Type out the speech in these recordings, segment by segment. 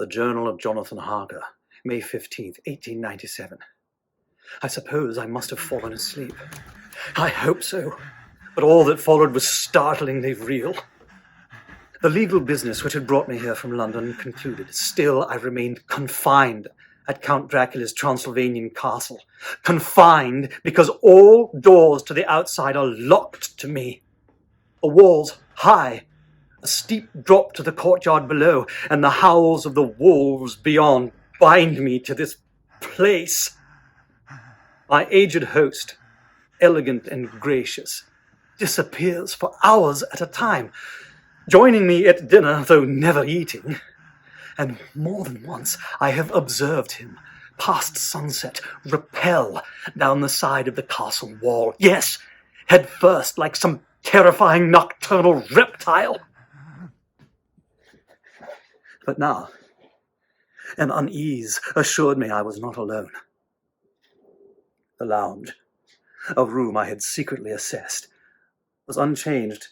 The Journal of Jonathan Harker, May 15th, 1897. I suppose I must have fallen asleep. I hope so, but all that followed was startlingly real. The legal business which had brought me here from London concluded. Still, I remained confined at Count Dracula's Transylvanian castle. Confined because all doors to the outside are locked to me. The walls high, a steep drop to the courtyard below, and the howls of the wolves beyond bind me to this place. My aged host, elegant and gracious, disappears for hours at a time, joining me at dinner, though never eating. And more than once I have observed him, past sunset, rappel down the side of the castle wall. Yes, head first, like some terrifying nocturnal reptile. But now, an unease assured me I was not alone. The lounge, a room I had secretly assessed, was unchanged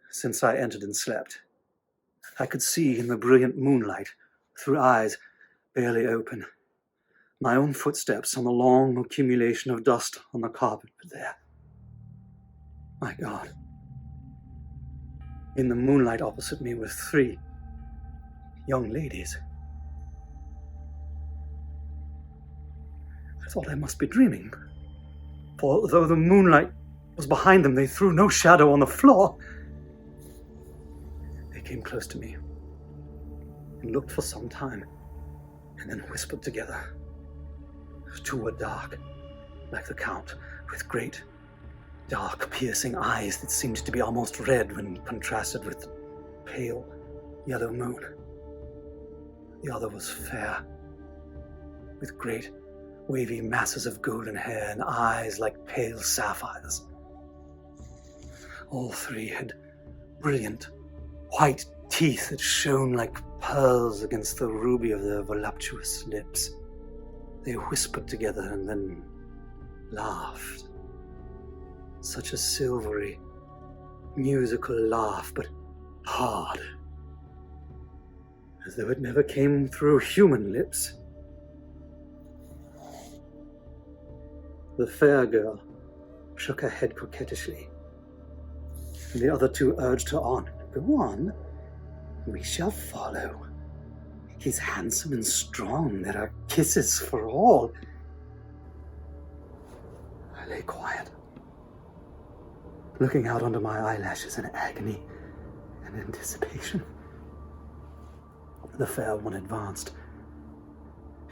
since I entered and slept. I could see in the brilliant moonlight, through eyes barely open, my own footsteps on the long accumulation of dust on the carpet there. My God. In the moonlight opposite me were 3 young ladies. I thought I must be dreaming, for though the moonlight was behind them, they threw no shadow on the floor. They came close to me and looked for some time, and then whispered together. The 2 were dark, like the Count, with great, dark, piercing eyes that seemed to be almost red when contrasted with the pale yellow moon. The other was fair, with great, wavy masses of golden hair and eyes like pale sapphires. All 3 had brilliant, white teeth that shone like pearls against the ruby of their voluptuous lips. They whispered together and then laughed. Such a silvery, musical laugh, but hard, as though it never came through human lips. The fair girl shook her head coquettishly, and the other 2 urged her on. Go on, we shall follow. He's handsome and strong. There are kisses for all. I lay quiet, looking out under my eyelashes in agony and anticipation. The fair one advanced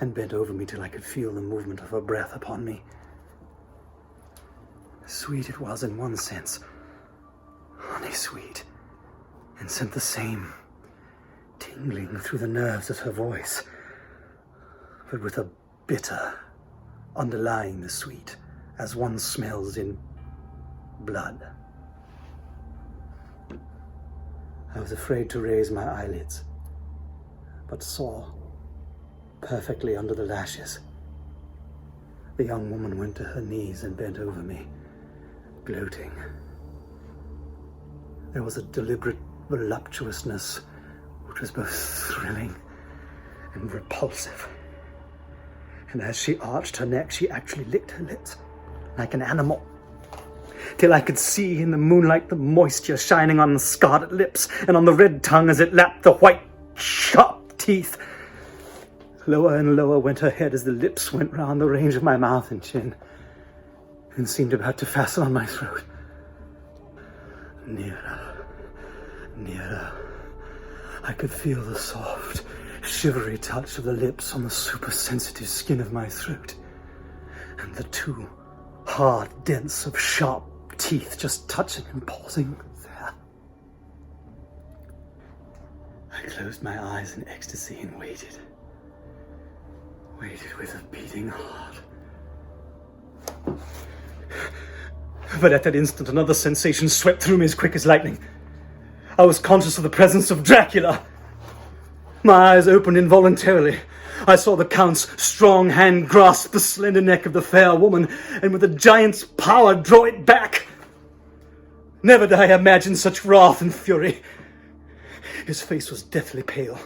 and bent over me till I could feel the movement of her breath upon me. Sweet it was in one sense, honey sweet, and sent the same tingling through the nerves of her voice, but with a bitter underlying the sweet, as one smells in blood. I was afraid to raise my eyelids, but saw, perfectly under the lashes, the young woman went to her knees and bent over me, gloating. There was a deliberate voluptuousness which was both thrilling and repulsive. And as she arched her neck, she actually licked her lips like an animal, till I could see in the moonlight the moisture shining on the scarlet lips and on the red tongue as it lapped the white, sharp teeth. Lower and lower went her head as the lips went round the range of my mouth and chin, and seemed about to fasten on my throat. Nearer, nearer. I could feel the soft, shivery touch of the lips on the supersensitive skin of my throat, and the 2 hard dents of sharp teeth just touching and pausing there. I closed my eyes in ecstasy and waited with a beating heart. But at that instant, another sensation swept through me as quick as lightning. I was conscious of the presence of Dracula. My eyes opened involuntarily. I saw the Count's strong hand grasp the slender neck of the fair woman, and with a giant's power draw it back. Never did I imagine such wrath and fury. His face was deathly pale,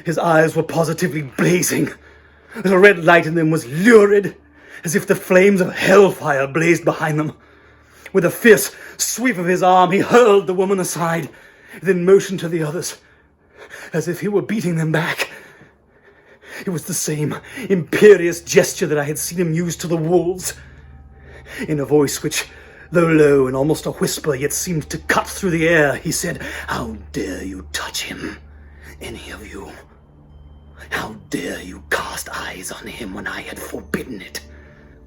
His eyes were positively blazing. The red light in them was lurid, as if the flames of hellfire blazed behind them. With a fierce sweep of his arm, he hurled the woman aside, then motioned to the others, as if he were beating them back. It was the same imperious gesture that I had seen him use to the wolves. In a voice which, though low and almost a whisper, yet seemed to cut through the air, he said, "How dare you touch him, any of you? How dare you cast eyes on him when I had forbidden it?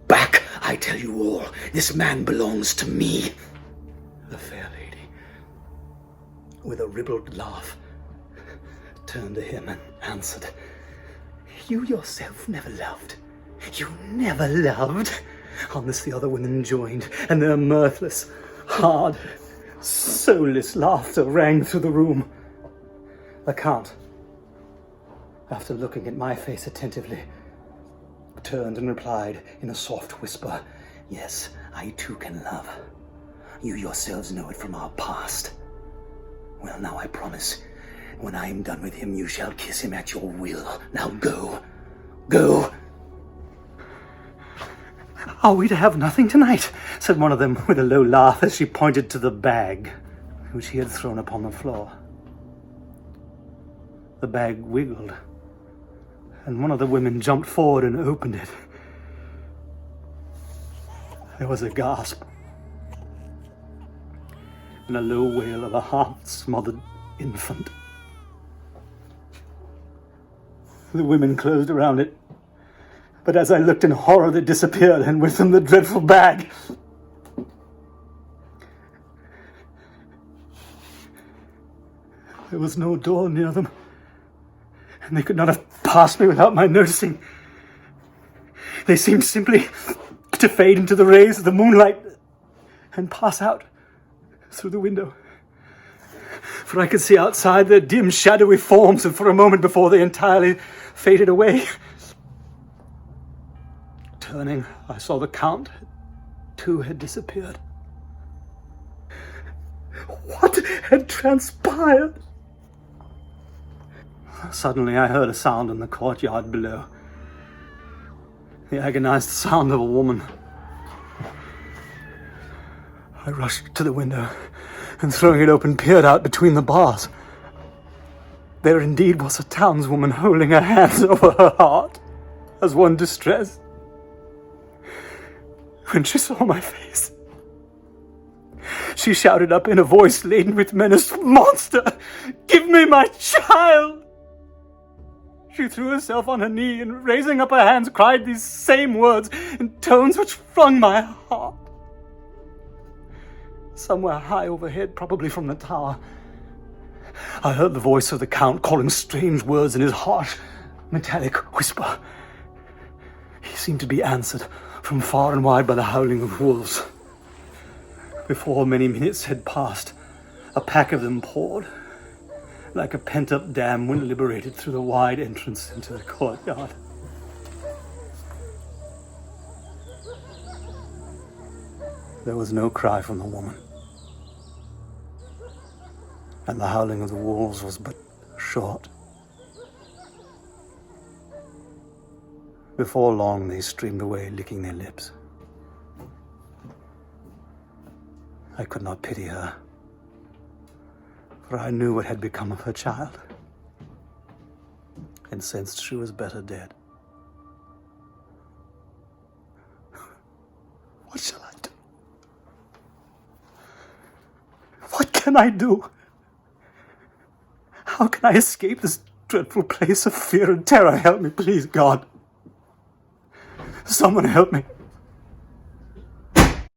Back, I tell you all, this man belongs to me." The fair lady, with a ribald laugh, turned to him and answered, "You yourself never loved. You never loved." On this the other women joined, and their mirthless, hard, soulless laughter rang through the room. The Count, after looking at my face attentively, turned and replied in a soft whisper, "Yes, I too can love. You yourselves know it from our past. Well, now I promise, when I am done with him, you shall kiss him at your will. Now go. Go." "Are we to have nothing tonight?" said one of them with a low laugh as she pointed to the bag which he had thrown upon the floor. The bag wiggled, and one of the women jumped forward and opened it. There was a gasp and a low wail of a half-smothered infant. The women closed around it, but as I looked in horror, they disappeared, and with them the dreadful bag. There was no door near them, and they could not have passed me without my noticing. They seemed simply to fade into the rays of the moonlight and pass out through the window. For I could see outside their dim, shadowy forms, and for a moment before they entirely faded away. Turning, I saw the Count, too, had disappeared. What had transpired? Suddenly I heard a sound in the courtyard below. The agonized sound of a woman. I rushed to the window and, throwing it open, peered out between the bars. There indeed was a townswoman holding her hands over her heart, as one distressed. When she saw my face, she shouted up in a voice laden with menace, "Monster, give me my child!" She threw herself on her knee and, raising up her hands, cried these same words in tones which wrung my heart. Somewhere high overhead, probably from the tower, I heard the voice of the Count calling strange words in his harsh, metallic whisper. He seemed to be answered from far and wide by the howling of wolves. Before many minutes had passed, a pack of them poured, like a pent-up dam when liberated, through the wide entrance into the courtyard. There was no cry from the woman, and the howling of the wolves was but short. Before long, they streamed away, licking their lips. I could not pity her, for I knew what had become of her child, and sensed she was better dead. What shall I do? What can I do? How can I escape this dreadful place of fear and terror? Help me, please, God. Someone help me.